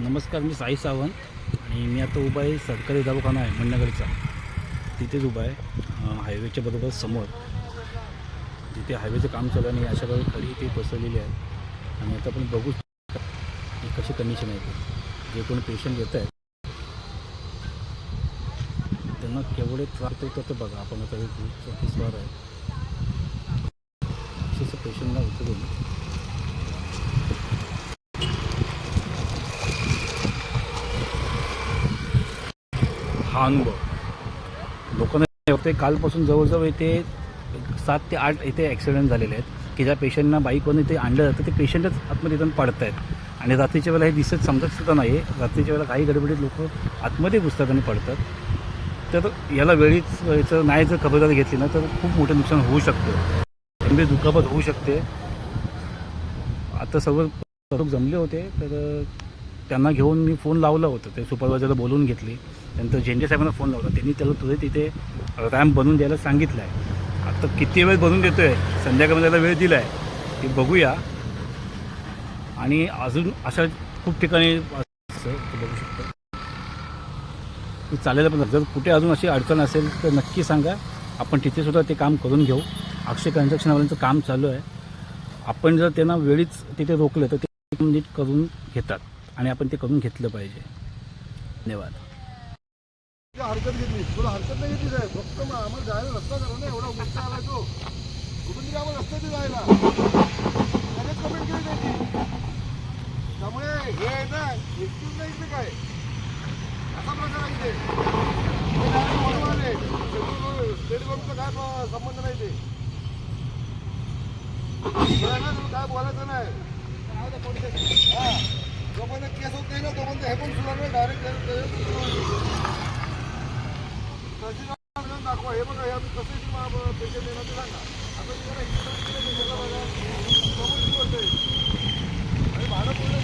नमस्कार, मी साई सावंत आणि मी आता उभा आहे सरकारी दवाखाना आहे मंडणगडचा, तिथेच उभा आहे हायवेच्या बरोबर समोर. जिथे हायवेचं काम चालू आहे आणि अशा प्रकारे खडी ते बसवलेली आहे. आणि आता आपण बघू की कशी कंडिशन आहे ते. जे कोणी पेशंट येत आहेत त्यांना केवढे त्रास होतो तर बघा. आपण आता केसवार आहे, अक्षरशः पेशंटला उचलून हा अनुभव लोकांना होते. कालपासून जवळजवळ इथे 7 ते 8 इथे ॲक्सिडेंट झालेले आहेत की ज्या पेशंटना बाईकवरून इथे आणलं जातं ते पेशंटच आतमध्ये येऊन पडत आहेत. आणि रात्रीच्या वेळेला हे दिसत समजत सुद्धा नाही आहे. रात्रीच्या वेळेला काही गडबडीत लोक आतमध्ये घुसतात आणि पडतात. तर याला वेळीच याचं नाही जर खबरदारी घेतली ना तर खूप मोठं नुकसान होऊ शकतं, गंभीर दुखापत होऊ शकते. आता सर्व लोक जमले होते तर त्यांना घेऊन मी फोन लावला होता. ते सुपरवायझरला बोलवून घेतली. त्यानंतर झेंडे साहेबांना फोन लावला. त्यांनी त्याला तुझं तिथे रॅम्प बनवून द्यायला सांगितलं आहे. आता किती वेळ बनवून देतो आहे, संध्याकाळी त्याला वेळ दिला आहे, ते बघूया. आणि अजून अशा खूप ठिकाणी बघू शकतो की चालेल. पण जर कुठे अजून अशी अडचण असेल तर नक्की सांगा, आपण तिथेसुद्धा ते काम करून घेऊ. अक्षय कन्स्ट्रक्शनवाल्यांचं काम चालू आहे. आपण जर त्यांना वेळीच तिथे रोखलं तर ते नीट करून घेतात आणि आपण ते करून घेतलं पाहिजे. धन्यवाद. हरकत घेतली, तुला हरकत नाही घेतली साहेब. फक्त आम्हाला जायला रस्ता करा ना. एवढा मोठा आला तो कुठून तरी आम्हाला रस्त्याने जायला लगेच कमेंट केली त्याची. त्यामुळे हे आहे ना, एक्सक्यूज नाही इथे काय असा प्रकार आहे इथे. स्टेट गव्हर्नमेंटचा काय संबंध नाही ते. काय बोलायचं नाही. हा, जोपर्यंत केस होत नाही ना तोपर्यंत हे पण सुद्धा नाही. डायरेक्ट दाखवा. हे बघा, हे आम्ही कसं पेशंट येणार ते सांगा. आता तुम्हाला आणि भाडं पूर्ण